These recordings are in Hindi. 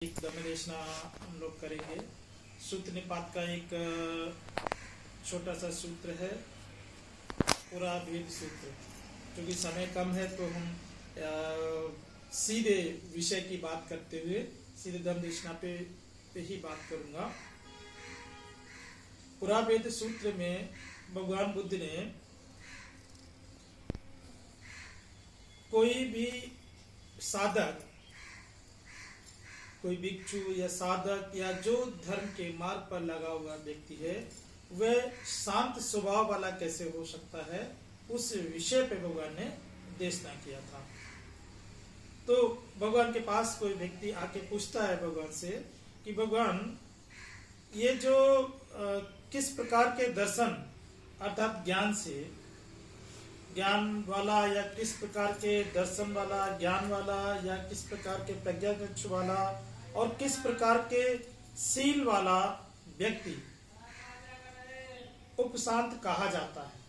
एक दमदेशना हम लोग करेंगे। सूत्र निपात का एक छोटा सा सूत्र है, पूरा भेद सूत्र। क्योंकि समय कम है तो हम सीधे विषय की बात करते हुए सीधे दमदेशना पे ही बात करूंगा। पूरा भेद सूत्र में भगवान बुद्ध ने कोई भी साधक, कोई भिक्षु या साधक या जो धर्म के मार्ग पर लगा हुआ व्यक्ति है, वह शांत स्वभाव वाला कैसे हो सकता है, उस विषय पे भगवान ने देशना किया था। तो भगवान के पास कोई व्यक्ति आके पूछता है भगवान से कि भगवान, ये जो किस प्रकार के दर्शन अर्थात ज्ञान से, ज्ञान वाला या किस प्रकार के दर्शन वाला, ज्ञान वाला या किस प्रकार के प्रज्ञा चक्षु वाला और किस प्रकार के शील वाला व्यक्ति उपशांत कहा जाता है,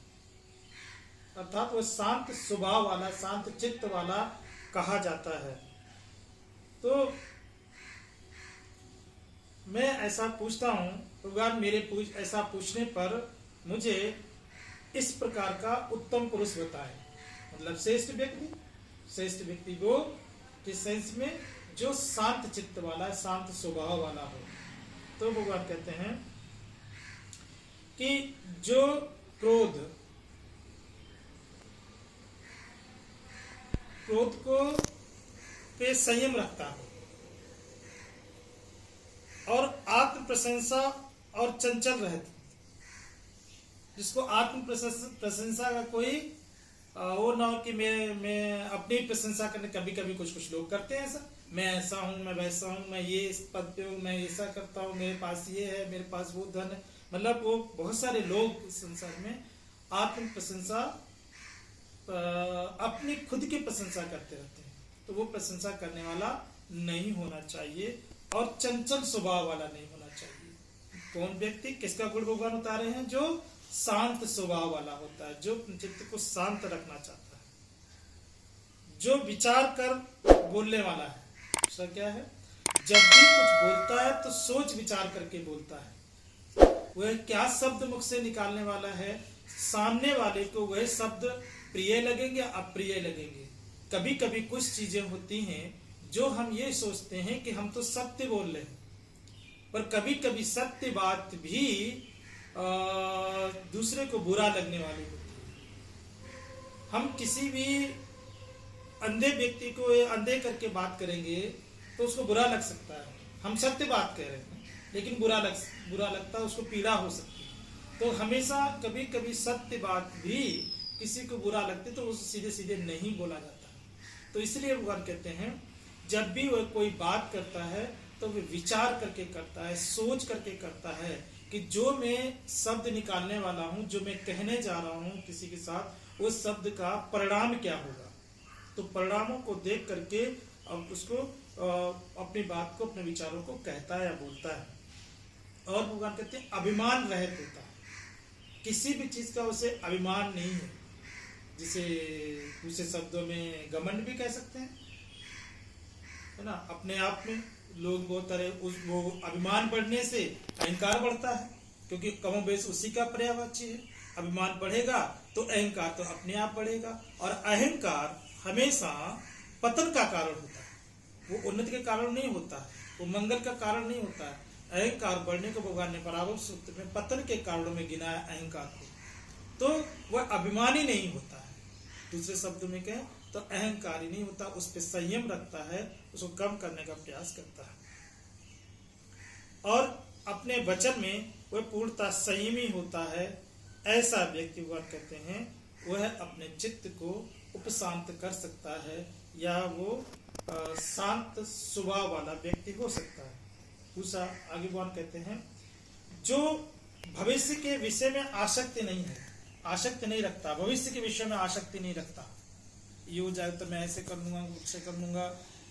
अर्थात वह शांत स्वभाव वाला, शांत चित्त वाला कहा जाता है। तो मैं ऐसा पूछता हूं, भगवान मेरे ऐसा पूछने पर मुझे इस प्रकार का उत्तम पुरुष बताए, मतलब श्रेष्ठ व्यक्ति वो किस सेंस में, जो शांत चित्त वाला, शांत स्वभाव वाला हो। तो भगवान कहते हैं कि जो क्रोध को पे संयम रखता हो और आत्म प्रशंसा और चंचल रहती, जिसको आत्म प्रशंसा का कोई वो ना हो कि मैं अपनी प्रशंसा करने, कभी कभी कुछ लोग करते हैं ऐसा, मैं ऐसा हूँ, मैं वैसा हूँ, मैं ये इस पद पे हूँ, मैं ऐसा करता हूँ, मेरे पास ये है, मेरे पास वो धन है, मतलब वो बहुत सारे लोग इस संसार में आत्म प्रशंसा, अपनी खुद की प्रशंसा करते रहते हैं। तो वो प्रशंसा करने वाला नहीं होना चाहिए और चंचल स्वभाव वाला नहीं होना चाहिए। कौन व्यक्ति, किसका गुण भगवान उतारे हैं? जो शांत स्वभाव वाला होता है, जो चित्त को शांत रखना चाहता है, जो विचार कर बोलने वाला है। उसका क्या है? जब भी कुछ बोलता है तो सोच विचार करके बोलता है। वह क्या शब्द मुख से निकालने वाला है, सामने वाले को वह शब्द प्रिय लगेंगे, अप्रिय लगेंगे। कभी कभी कुछ चीजें होती हैं जो हम ये सोचते हैं कि हम तो सत्य बोल रहे हैं, पर कभी कभी सत्य बात भी दूसरे को बुरा लगने वाली होती है। हम किसी भी अंधे व्यक्ति को अंधे करके बात करेंगे तो उसको बुरा लग सकता है। हम सत्य बात कह रहे हैं लेकिन बुरा लगता है, उसको पीड़ा हो सकती है। तो हमेशा कभी कभी सत्य बात भी किसी को बुरा लगती तो उसे सीधे सीधे नहीं बोला जाता। तो इसलिए भगवान कहते हैं जब भी वह कोई बात करता है तो वह विचार करके करता है, सोच करके करता है कि जो मैं शब्द निकालने वाला हूं, जो मैं कहने जा रहा हूं किसी के साथ, उस शब्द का परिणाम क्या होगा। तो परिणामों को देख करके अब उसको अपनी बात को, अपने विचारों को कहता है या बोलता है। और भगवान कहते हैं अभिमान रहित होता है, किसी भी चीज का उसे अभिमान नहीं है, जिसे दूसरे शब्दों में घमंड भी कह सकते हैं, है ना। अपने आप में लोग बहुत तरह वो अभिमान बढ़ने से अहंकार बढ़ता है, क्योंकि कमोबेश उसी का पर्यायवाची है। अभिमान बढ़ेगा तो अहंकार तो अपने आप बढ़ेगा, और अहंकार हमेशा पतन का कारण होता है, वो उन्नति के कारण नहीं होता है, वो मंगल का कारण नहीं होता है। अहंकार बढ़ने को भगवान ने पराभव सूत्र में पतन के कारणों में गिना है अहंकार को। तो वह अभिमानी नहीं होता है, दूसरे शब्दों में कहें तो अहंकारी नहीं होता, उस पर संयम रखता है, उसको कम करने का प्रयास करता है, और अपने वचन में वह पूर्णतः संयमी होता है। ऐसा व्यक्ति वह कहते हैं वह अपने चित्त को उपशांत कर सकता है, या वो शांत स्वभाव वाला व्यक्ति हो सकता है। दूसरा आगे भगवान कहते हैं जो भविष्य के विषय में आसक्ति नहीं है, आसक्ति नहीं रखता, भविष्य के विषय में आसक्ति नहीं रखता, ये हो जाए तो मैं ऐसे कर लूंगा, उससे कर लूंगा,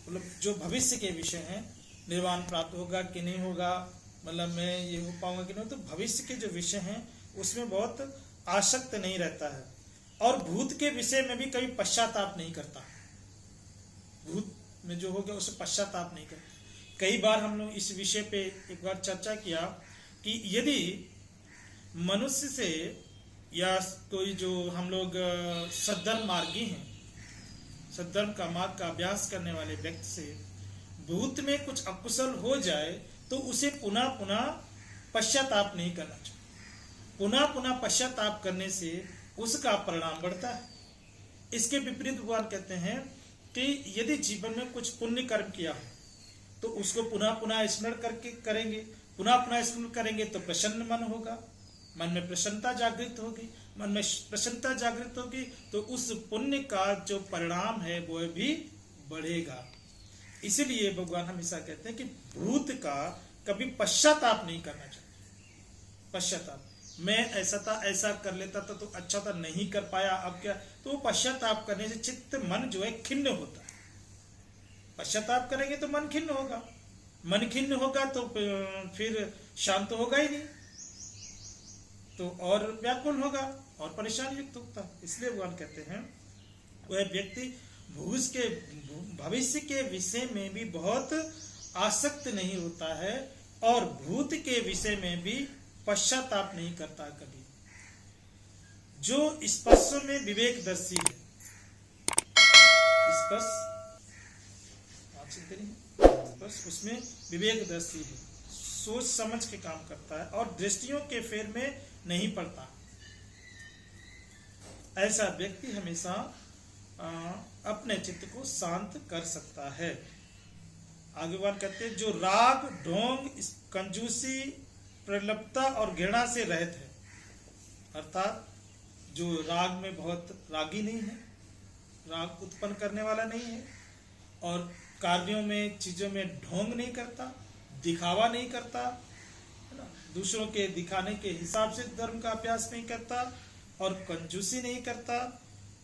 मतलब जो भविष्य के विषय हैं, निर्वाण प्राप्त होगा कि नहीं होगा, मतलब मैं ये हो पाऊंगा कि नहीं, तो भविष्य के जो विषय हैं उसमें बहुत आसक्त नहीं रहता है। और भूत के विषय में भी कभी पश्चाताप नहीं करता, भूत में जो हो गया उसे पश्चाताप नहीं करता। कई बार हम लोग इस विषय पे एक बार चर्चा किया कि यदि मनुष्य से या कोई जो हम लोग सद्धर्म मार्गी हैं, सद्धर्म का मार्ग का अभ्यास करने वाले व्यक्ति से भूत में कुछ अकुशल हो जाए तो उसे पुनः पुनः पश्चाताप नहीं करना चाहिए। पुनः पुनः पश्चाताप करने से उसका परिणाम बढ़ता है। इसके विपरीत भगवान कहते हैं कि यदि जीवन में कुछ पुण्य कर्म किया हो तो उसको पुनः पुनः स्मरण करके करेंगे, पुनः पुनः स्मरण करेंगे तो प्रसन्न मन होगा, मन में प्रसन्नता जागृत होगी, मन में प्रसन्नता जागृत होगी तो उस पुण्य का जो परिणाम है वो भी बढ़ेगा। इसीलिए भगवान हमेशा कहते हैं कि भूत का कभी पश्चाताप नहीं करना चाहिए। पश्चाताप, मैं ऐसा था, ऐसा कर लेता था तो अच्छा था, नहीं कर पाया, अब क्या, तो पश्चाताप करने से चित्त मन जो है खिन्न होता है। पश्चाताप करेंगे तो मन खिन्न होगा, मन खिन्न होगा तो फिर शांत होगा ही नहीं, तो और व्याकुल होगा और परेशान युक्त होता है। इसलिए भगवान कहते हैं वह व्यक्ति भविष्य के विषय में भी बहुत आसक्त नहीं होता है और भूत के विषय में भी पश्चाताप नहीं करता कभी। जो स्पर्श में विवेकदर्शी है, स्पर्श उसमें विवेकदर्शी है, सोच समझ के काम करता है और दृष्टियों के फेर में नहीं पड़ता। ऐसा व्यक्ति हमेशा अपने चित्त को शांत कर सकता है। आगे बात कहते हैं जो राग, ढोंग, कंजूसी, प्रलुब्धता और घृणा से रहित है, अर्थात जो राग में बहुत रागी नहीं है, राग उत्पन्न करने वाला नहीं है, और कार्यों में, चीजों में ढोंग नहीं करता, दिखावा नहीं करता, है ना, दूसरों के दिखाने के हिसाब से धर्म का अभ्यास नहीं करता, और कंजूसी नहीं करता,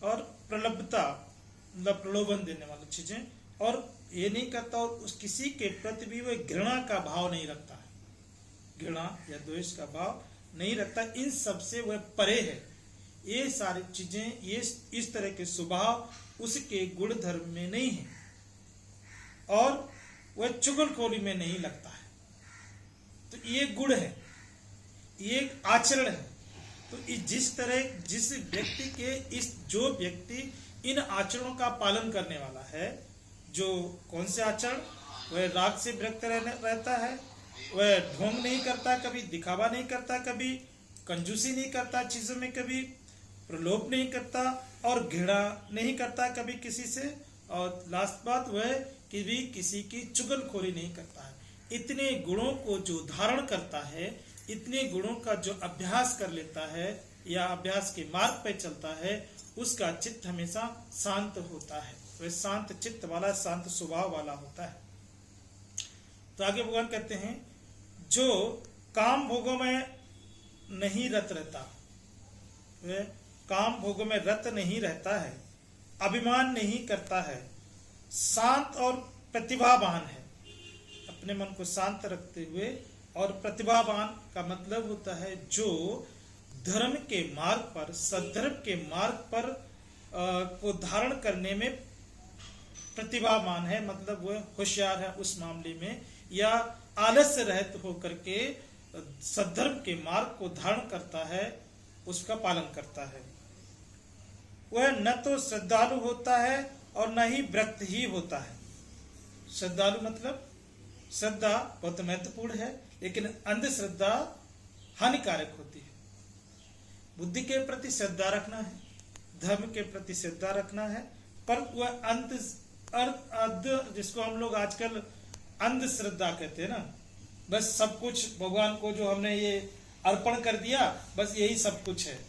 और प्रलुब्धता मतलब प्रलोभन देने वाली चीजें, और ये नहीं करता, और उस किसी के प्रति भी वह घृणा का भाव नहीं रखता है, घृणा या द्वेष का भाव नहीं रखता, इन सब से वह परे है। ये सारी चीजें, ये इस तरह के स्वभाव उसके गुण धर्म में नहीं है और वह चुगलखोरी में नहीं लगता है। तो ये गुण है, ये आचरण है। तो जिस व्यक्ति के जो व्यक्ति इन आचरणों का पालन करने वाला है, जो कौन से आचरण, वह राग से विरक्त रहता है, वह ढोंग नहीं करता, कभी दिखावा नहीं करता, कभी कंजूसी नहीं करता चीजों में, कभी प्रलोभ नहीं करता और घृणा नहीं करता कभी किसी से, और लास्ट बात वह कभी किसी की चुगलखोरी नहीं करता है। इतने गुणों को जो धारण करता है, इतने गुणों का जो अभ्यास कर लेता है या अभ्यास के मार्ग पर चलता है, उसका चित्त हमेशा शांत होता है, वह शांत चित्त वाला, शांत स्वभाव वाला होता है। तो आगे भगवान कहते हैं जो काम भोगों में नहीं रत रहता, वह काम भोगों में रत नहीं रहता है, अभिमान नहीं करता है, शांत और प्रतिभावान है, अपने मन को शांत रखते हुए, और प्रतिभावान का मतलब होता है जो धर्म के मार्ग पर, सद्धर्म के मार्ग पर को धारण करने में प्रतिभावान है, मतलब वह होशियार है उस मामले में, या आलस्य रहित होकर के सद्धर्म के मार्ग को धारण करता है, उसका पालन करता है। वह न तो श्रद्धालु होता है और न ही व्रत ही होता है। श्रद्धालु मतलब श्रद्धा बहुत महत्वपूर्ण है, लेकिन अंधश्रद्धा हानिकारक होती है। बुद्धि के प्रति श्रद्धा रखना है, धर्म के प्रति श्रद्धा रखना है, पर वह जिसको हम लोग आजकल अंधश्रद्धा कहते हैं ना, बस सब कुछ भगवान को जो हमने ये अर्पण कर दिया, बस यही सब कुछ है,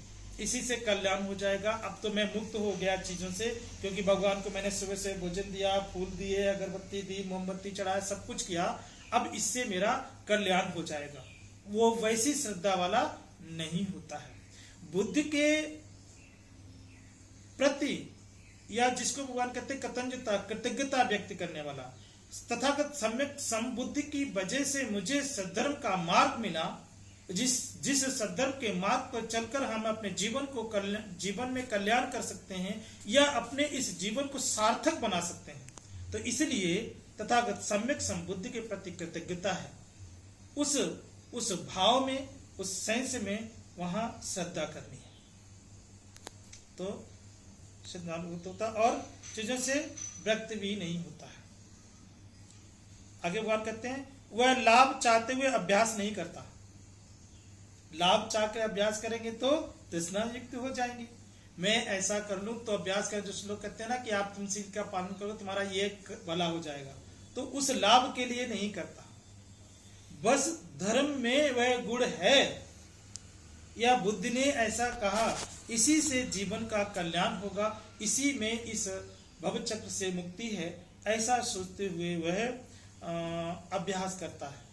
इसी से कल्याण हो जाएगा, अब तो मैं मुक्त हो गया चीजों से, क्योंकि भगवान को मैंने सुबह से भोजन दिया, फूल दिए, अगरबत्ती दी, मोमबत्ती चढ़ाया, सब कुछ किया, अब इससे मेरा कल्याण हो जाएगा। वो वैसी श्रद्धा वाला नहीं होता है। बुद्धि के प्रति, या जिसको भगवान कहते कृतज्ञता व्यक्त करने वाला, तथागत सम्यक समबुद्धि की वजह से मुझे सद्धर्म का मार्ग मिला, जिस सद्धर्म के मार्ग पर चलकर हम अपने जीवन में कल्याण कर सकते हैं या अपने इस जीवन को सार्थक बना सकते हैं। तो इसलिए तथागत सम्यक संबुद्धि के प्रति कृतज्ञता है। उस भाव में, उस सेंस में वहां श्रद्धा करनी है, तो श्रद्धानुभूत होता और चीजों से व्यक्त भी नहीं होता है। आगे बात करते हैं, वह लाभ चाहते हुए अभ्यास नहीं करता। लाभ चाह कर अभ्यास करेंगे तो तृष्णा युक्त हो जाएंगे। मैं ऐसा कर लूं तो अभ्यास कर, जो श्लोक कहते हैं ना कि आप तुम सील का पालन करो तुम्हारा ये भला हो जाएगा, तो उस लाभ के लिए नहीं करता। बस धर्म में वह गुण है या बुद्धि ने ऐसा कहा, इसी से जीवन का कल्याण होगा, इसी में इस भव चक्र से मुक्ति है, ऐसा सोचते हुए वह अभ्यास करता है।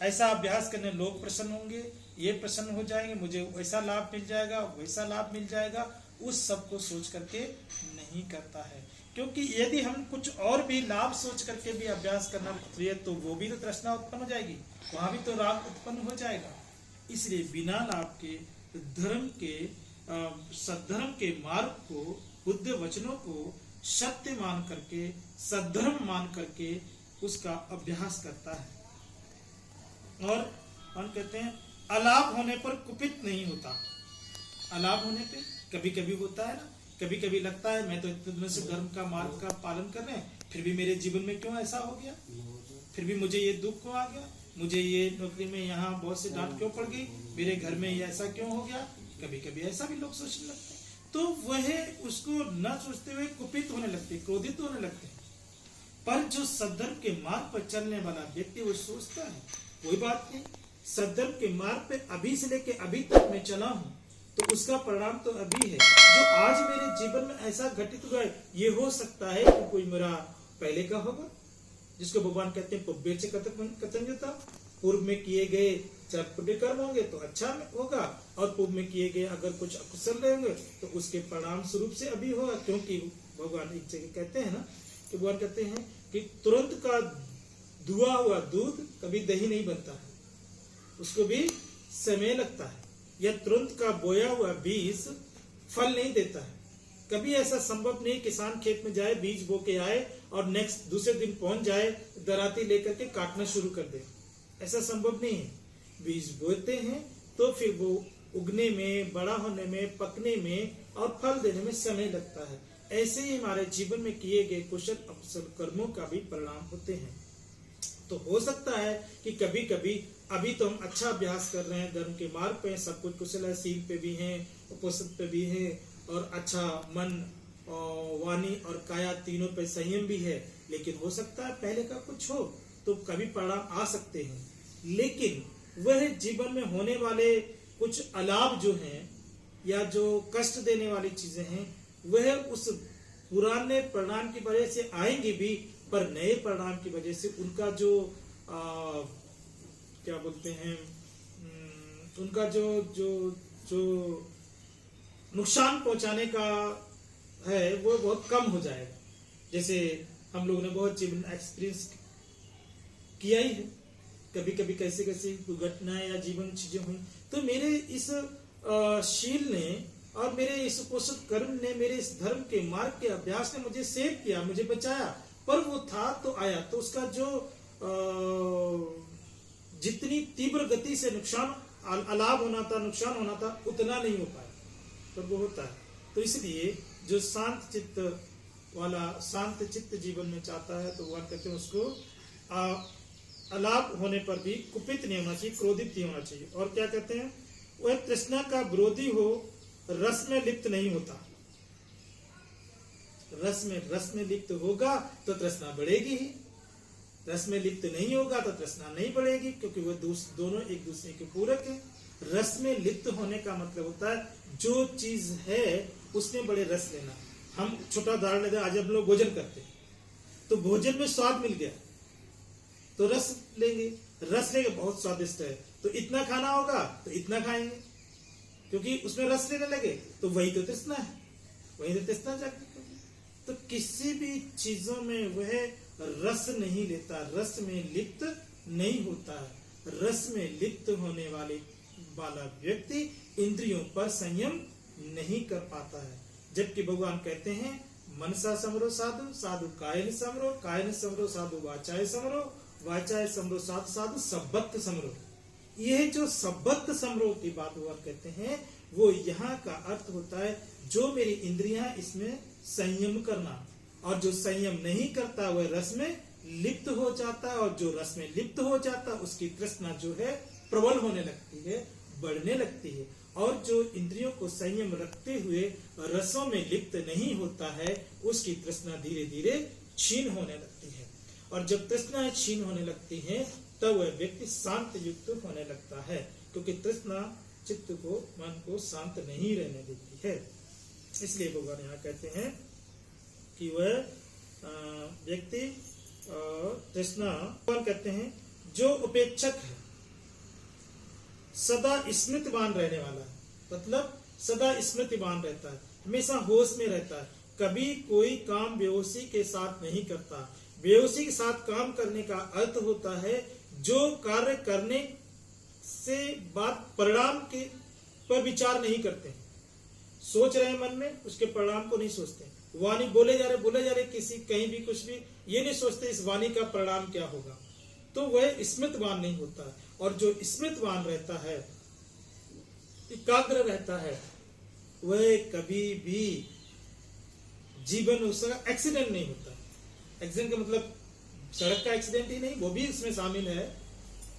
ऐसा अभ्यास करने लोग प्रसन्न होंगे, ये प्रसन्न हो जाएंगे, मुझे वैसा लाभ मिल जाएगा, वैसा लाभ मिल जाएगा, उस सब को सोच करके नहीं करता है। क्योंकि यदि हम कुछ और भी लाभ सोच करके भी अभ्यास करना चाहिए तो वो भी तो तृष्णा उत्पन्न हो जाएगी, वहां भी तो राग उत्पन्न हो जाएगा। इसलिए बिना लाभ के धर्म के सद्धर्म के मार्ग को, बुद्ध वचनों को सत्य मान करके, सद्धर्म मान करके उसका अभ्यास करता है। और हम कहते हैं अलाभ होने पर कुपित नहीं होता। अलाभ होने पे कभी कभी होता है ना, कभी कभी लगता है मैं तो इतने दिनों से धर्म का मार्ग का पालन कर रहे हैं, फिर भी मेरे जीवन में क्यों ऐसा हो गया, फिर भी मुझे ये दुख क्यों आ गया, मुझे ये नौकरी में यहाँ बहुत से डांट क्यों पड़ गई, मेरे घर में ये ऐसा क्यों हो गया। कभी कभी ऐसा भी लोग सोचने लगते हैं, तो वह उसको न सोचते हुए कुपित होने लगते, क्रोधित होने लगते हैं। पर जो सद्धर्म के मार्ग पर चलने वाला व्यक्ति वो सोचता है कोई बात नहीं, सद्धर्म के मार्ग पे अभी से लेके अभी तक मैं चला हूँ तो उसका परिणाम तो अभी है। जो आज मेरे जीवन में ऐसा घटित हुआ है, ये हो सकता है कि कोई मेरा पहले का होगा, जिसको भगवान कहते हैं पूर्व से कृतज्ञता। पूर्व में किए गए जब पुण्य कर्म होंगे तो अच्छा होगा, और पूर्व में किए गए अगर कुछ अकुशल रहेंगे तो उसके परिणाम स्वरूप से अभी होगा। क्योंकि भगवान एक जगह कहते हैं ना कि भगवान कहते हैं कि तुरंत का धुआ हुआ दूध कभी दही नहीं बनता है, उसको भी समय लगता है, या तुरंत का बोया हुआ बीज फल नहीं देता है। कभी ऐसा संभव नहीं किसान खेत में जाए, बीज बो के आए और नेक्स्ट दूसरे दिन पहुंच जाए दराती लेकर के काटना शुरू कर दे, ऐसा संभव नहीं है। बीज बोते हैं तो फिर वो उगने में, बड़ा होने में, पकने में और फल देने में समय लगता है। ऐसे ही हमारे जीवन में किए गए कुशल अकुशल कर्मों का भी परिणाम होते हैं। तो हो सकता है कि कभी कभी अभी तो हम अच्छा अभ्यास कर रहे हैं, धर्म के मार्ग पे सब कुछ कुशल है, सील पे भी हैं, उपोषण पे भी है, और अच्छा मन वाणी और काया तीनों पे संयम भी है, लेकिन हो सकता है पहले का कुछ हो तो कभी परिणाम आ सकते हैं। लेकिन वह जीवन में होने वाले कुछ अलाभ जो हैं या जो कष्ट देने वाली चीजें हैं, वह उस पुराने परिणाम की वजह से आएंगे भी, पर नए परिणाम की वजह से उनका जो क्या बोलते हैं, उनका जो जो जो नुकसान पहुंचाने का है वो बहुत कम हो जाएगा। जैसे हम लोगों ने बहुत जीवन एक्सपीरियंस किया ही है, कभी कभी कैसे कैसे दुर्घटनाएं या जीवन चीजें हुई, तो मेरे इस शील ने और मेरे इस उपोषण कर्म ने, मेरे इस धर्म के मार्ग के अभ्यास ने मुझे सेव किया, मुझे बचाया। पर वो था तो आया, तो उसका जो जितनी तीव्र गति से नुकसान अलाभ होना था, नुकसान होना था, उतना नहीं हो पाया, पर वो होता है। तो इसलिए जो शांत चित्त वाला, शांत चित्त जीवन में चाहता है तो भगवान कहते हैं उसको अलाभ होने पर भी कुपित नहीं होना चाहिए, क्रोधित नहीं होना चाहिए। और क्या कहते हैं, वह तृष्णा का विरोधी हो, रस में लिप्त नहीं होता। रस में लिप्त होगा तो तृष्णा बढ़ेगी ही, रस में लिप्त नहीं होगा तो तृष्णा नहीं बढ़ेगी, क्योंकि वो दोनों एक दूसरे के पूरक हैं। रस में लिप्त होने का मतलब होता है जो चीज है उसमें बड़े रस लेना। हम छोटा उदाहरण लेते हैं, आज हम लोग भोजन करते हैं तो भोजन में स्वाद मिल गया तो रस लेंगे, रस लेंगे बहुत स्वादिष्ट है तो इतना खाना होगा तो इतना खाएंगे, क्योंकि उसमें रस लेने लगे, तो वही तो तृष्णा है, वही तो तृष्णा जागृत होगी। तो किसी भी चीजों में वह रस नहीं लेता, रस में लिप्त नहीं होता है। रस में लिप्त होने वाला व्यक्ति इंद्रियों पर संयम नहीं कर पाता है। जबकि भगवान कहते हैं मनसा समरो साधु, साधु कायन समरो, साधु वाचाय समरो, वाचाय समरो साधु, साधु सब्बत समरो। यह जो सब्बत समरो की बात हुआ कहते हैं, वो यहाँ का अर्थ होता है जो मेरी इंद्रियां इसमें संयम करना, और जो संयम नहीं करता वह रस में लिप्त हो जाता है, और जो रस में लिप्त हो जाता है उसकी तृष्णा जो है प्रबल होने लगती है, बढ़ने लगती है। और जो इंद्रियों को संयम रखते हुए रसों में लिप्त नहीं होता है उसकी तृष्णा धीरे धीरे क्षीण होने लगती है, और जब तृष्णा क्षीण होने लगती है तब वह व्यक्ति शांत युक्त होने लगता है, क्योंकि तृष्णा चित्त को, मन को शांत नहीं रहने देती है। इसलिए भगवान यहाँ कहते हैं कि वह व्यक्ति तृष्णा कहते हैं जो उपेक्षक है, सदा स्मृतिवान रहने वाला है, मतलब सदा स्मृतिवान रहता है, हमेशा होश में रहता है, कभी कोई काम बेहोशी के साथ नहीं करता। बेहोशी के साथ काम करने का अर्थ होता है जो कार्य करने से बाद परिणाम के पर विचार नहीं करते, सोच रहे हैं मन में, उसके परिणाम को नहीं सोचते। वाणी बोले जा रहे किसी कहीं भी कुछ भी, ये नहीं सोचते इस वाणी का परिणाम क्या होगा, तो वह स्मृतवान नहीं होता है। और जो स्मृतवान रहता है, एकाग्र रहता है, वह कभी भी जीवन उसका एक्सीडेंट नहीं होता। एक्सीडेंट का मतलब सड़क का एक्सीडेंट ही नहीं, वो भी इसमें शामिल है,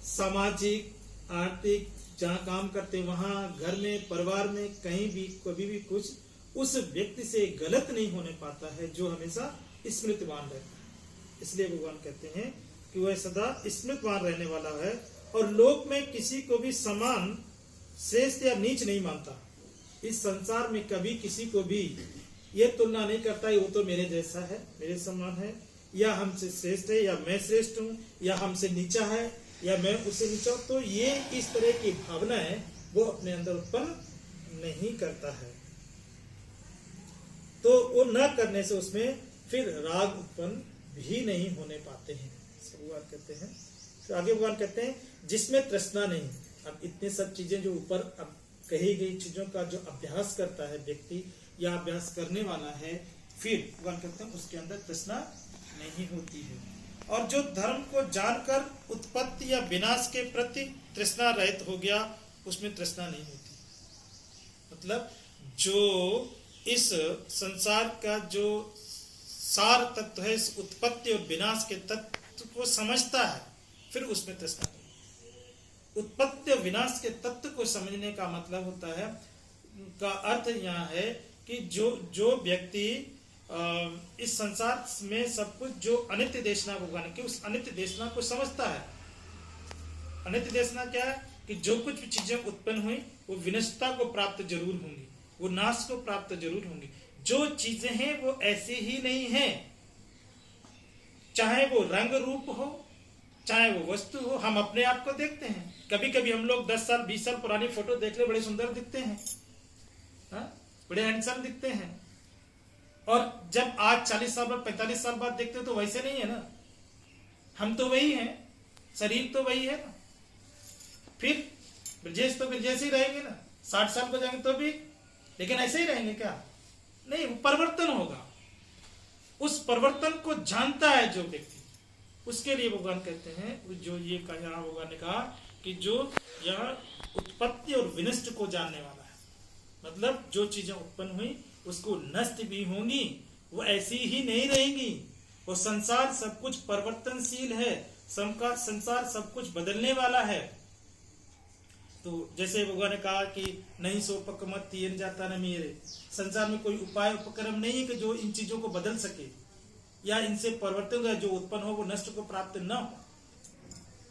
सामाजिक, आर्थिक, जहाँ काम करते वहां, घर में, परिवार में, कहीं भी कभी भी कुछ उस व्यक्ति से गलत नहीं होने पाता है जो हमेशा स्मृतिवान रहता है। इसलिए भगवान कहते हैं कि वह सदा स्मृतिवान रहने वाला है, और लोक में किसी को भी समान, श्रेष्ठ या नीच नहीं मानता। इस संसार में कभी किसी को भी यह तुलना नहीं करता वो तो मेरे जैसा है, मेरे समान है, या हमसे श्रेष्ठ है, या मैं श्रेष्ठ हूँ, या हमसे नीचा है, या मैं उससे नीचा हूं। तो ये इस तरह की भावना है वो अपने अंदर उत्पन्न नहीं करता है, तो वो न करने से उसमें फिर राग उत्पन्न भी नहीं होने पाते हैं। भगवान कहते हैं, तो आगे भगवान कहते हैं जिसमें तृष्णा नहीं। अब इतने सब चीजें जो ऊपर अब कही गई चीजों का जो अभ्यास करता है व्यक्ति या अभ्यास करने वाला है, फिर भगवान कहते हैं उसके अंदर तृष्णा नहीं होती है। और जो धर्म को जानकर उत्पत्ति या विनाश के प्रति तृष्णा रहित हो गया, उसमें तृष्णा नहीं होती। मतलब जो इस संसार का जो सार तत्व है, इस उत्पत्ति और विनाश के तत्व को समझता है, फिर उसमें तृष्णा नहीं। उत्पत्ति और विनाश के तत्व को समझने का मतलब होता है, का अर्थ यहाँ है कि जो व्यक्ति इस संसार में सब कुछ जो अनित्य देशना भगवान की, उस अनित्य देशना को समझता है। अनित्य देशना क्या है कि जो कुछ भी चीजें उत्पन्न हुई वो विनष्टता को प्राप्त जरूर होंगी, वो नाश को प्राप्त जरूर होंगी। जो चीजें हैं वो ऐसी ही नहीं है, चाहे वो रंग रूप हो, चाहे वो वस्तु हो। हम अपने आप को देखते हैं, कभी कभी हम लोग 10 साल 20 साल पुरानी फोटो देख ले, बड़े सुंदर दिखते हैं, बड़े हैंडसम दिखते हैं, और जब आज 40 साल बाद 45 साल बाद देखते हो तो वैसे नहीं है ना। हम तो वही हैं, शरीर तो वही है ना, फिर ब्रजेश तो ब्रजेश ही रहेंगे ना, 60 साल को जाएंगे तो भी, लेकिन ऐसे ही रहेंगे क्या? नहीं, वो परिवर्तन होगा। उस परिवर्तन को जानता है जो व्यक्ति, उसके लिए भगवान कहते हैं, जो ये कहा भगवान ने कहा कि जो यहाँ उत्पत्ति और विनष्ट को जानने वाला है, मतलब जो चीजें उत्पन्न हुई उसको नष्ट भी होंगी, वो ऐसी ही नहीं रहेंगी। वो संसार सब कुछ परिवर्तनशील है, संसार सब कुछ बदलने वाला है। तो जैसे भगवान ने कहा कि नहीं सो पक मत तीर जाता न मेरे, संसार में कोई उपाय उपक्रम नहीं है कि जो इन चीजों को बदल सके या इनसे परिवर्तन जो उत्पन्न हो वो नष्ट को प्राप्त न हो।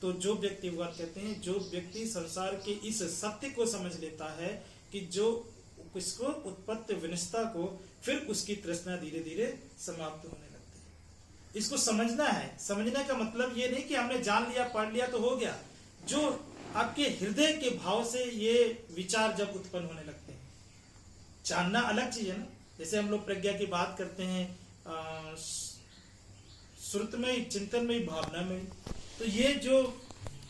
तो जो व्यक्ति, भगवान कहते हैं, जो व्यक्ति संसार के इस सत्य को समझ लेता है कि जो किसको उत्पत्ति विनष्टता को, फिर उसकी तृष्णा धीरे धीरे समाप्त होने लगती है। इसको समझना है। समझने का मतलब ये नहीं कि हमने जान लिया, पढ़ लिया तो हो गया। जो आपके हृदय के भाव से ये विचार जब उत्पन्न होने लगते हैं, जानना अलग चीज है ना। जैसे हम लोग प्रज्ञा की बात करते हैं, श्रुत में, चिंतन में, भावना में, तो ये जो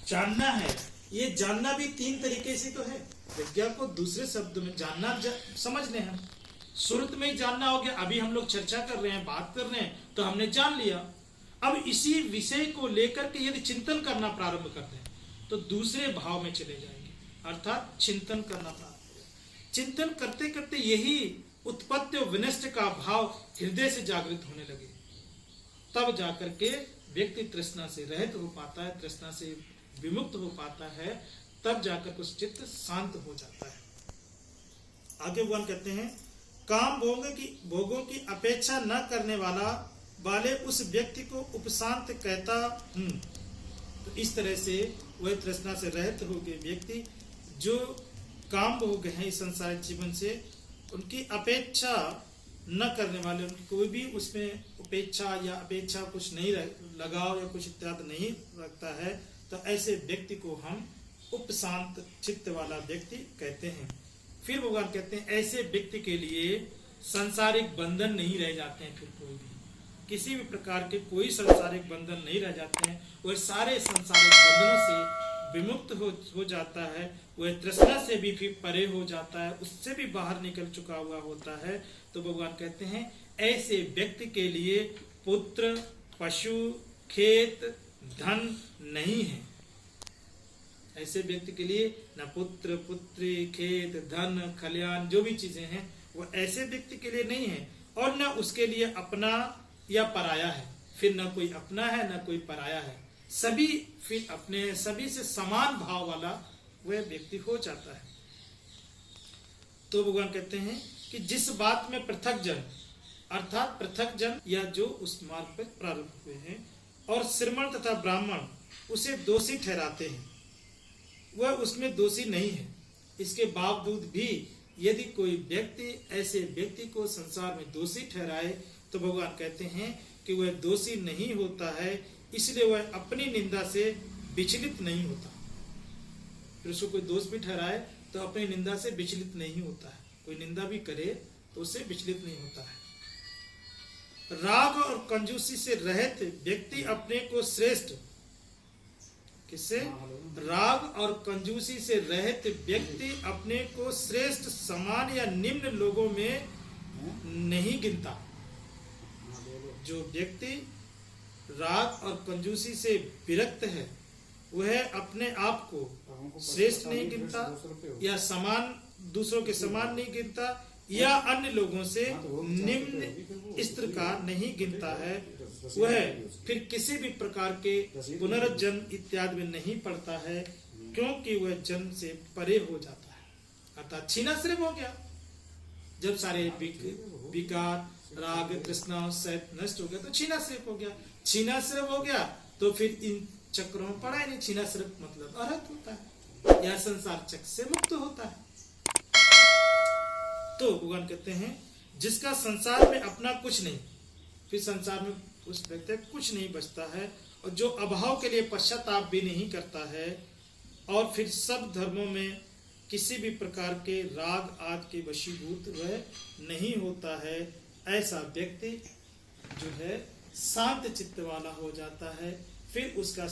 जानना है, ये जानना भी 3 तरीके से तो है। प्रज्ञा को दूसरे शब्द में जानना समझ लें हम, शुरू में ही जानना हो गया। अभी हम लोग चर्चा कर रहे हैं, बात कर रहे हैं, तो हमने जान लिया। अब इसी विषय को लेकर के यदि चिंतन करना प्रारंभ करते हैं तो दूसरे भाव में चले जाएंगे, अर्थात चिंतन करना प्रारंभ करें। चिंतन करते करते यही उत्पत्ति और विनष्ट का भाव हृदय से जागृत होने लगे, तब जाकर के व्यक्ति तृष्णा से रहित हो पाता है, तृष्णा से विमुक्त हो पाता है, तब जाकर उस चित्त शांत हो जाता है। आगे भगवान कहते हैं, काम भोगों की अपेक्षा न करने वाले उस व्यक्ति को उपशांत कहता हूं। तो इस तरह से वह तृष्णा से रहित हो गए व्यक्ति जो काम भोग हैं इस संसारिक जीवन से, उनकी अपेक्षा न करने वाले, कोई भी उसमें उपेक्षा या अपेक्षा कुछ नहीं लगाव या कुछ इत्यादि नहीं रखता है, तो ऐसे व्यक्ति को हम उपशांत चित्त वाला व्यक्ति कहते हैं। फिर भगवान कहते हैं ऐसे व्यक्ति के लिए सांसारिक बंधन नहीं रह जाते हैं। फिर कोई भी किसी भी प्रकार के कोई सांसारिक बंधन नहीं रह जाते हैं, वह सारे सांसारिक बंधनों से विमुक्त हो जाता है, वह तृष्णा से भी फिर परे हो जाता है, उससे भी बाहर निकल चुका हुआ होता है। तो भगवान कहते हैं ऐसे व्यक्ति के लिए पुत्र, पशु, खेत, धन नहीं है। ऐसे व्यक्ति के लिए न पुत्र, पुत्री, खेत, धन, खलियान, जो भी चीजें हैं वो ऐसे व्यक्ति के लिए नहीं है, और न उसके लिए अपना या पराया है। फिर न कोई अपना है न कोई पराया है, सभी फिर अपने, सभी से समान भाव वाला वह व्यक्ति हो जाता है। तो भगवान कहते हैं कि जिस बात में पृथक जन, अर्थात पृथक जन या जो उस मार्ग पर प्रारंभ हुए हैं और श्रमण तथा ब्राह्मण उसे दोषी ठहराते हैं, वह उसमें दोषी नहीं है। इसके बावजूद भी यदि कोई व्यक्ति ऐसे व्यक्ति को संसार में दोषी ठहराए तो भगवान कहते हैं कि वह दोषी नहीं होता है, इसलिए वह अपनी निंदा से विचलित नहीं होता। फिर उसको कोई दोष भी ठहराए तो अपनी निंदा से विचलित नहीं होता है, कोई निंदा भी करे तो उससे विचलित नहीं होता है। राग और कंजूसी से रहित व्यक्ति अपने को श्रेष्ठ, किससे? राग और कंजूसी से रहित व्यक्ति अपने को श्रेष्ठ, समान या निम्न लोगों में नहीं गिनता। जो व्यक्ति राग और कंजूसी से विरक्त है वह अपने आप को श्रेष्ठ नहीं गिनता या समान, दूसरों के समान नहीं गिनता या अन्य लोगों से निम्न स्तर का नहीं गिनता है। वह फिर किसी भी प्रकार के पुनर्जन्म इत्यादि में नहीं पड़ता है, क्योंकि वह जन्म से परे हो जाता है, अर्थात छीनाश्रय हो गया। जब सारे विकार, राग, तृष्णा, सहित नष्ट हो गया तो छीनाश्रय हो गया। छीनाश्रय हो गया तो फिर इन चक्रों में पड़ा ही नहीं। छीनाश्रय मतलब अरहत होता है या संसार चक्र से मुक्त होता है। तो भगवान कहते हैं जिसका संसार में अपना कुछ नहीं, फिर संसार में उस व्यक्ति कुछ नहीं बचता है, और जो अभाव के लिए पश्चाताप भी नहीं करता है, और फिर सब धर्मों में किसी भी प्रकार के राग आदि के वशीभूत वह नहीं होता है, ऐसा व्यक्ति जो है शांत चित्त वाला हो जाता है। फिर उसका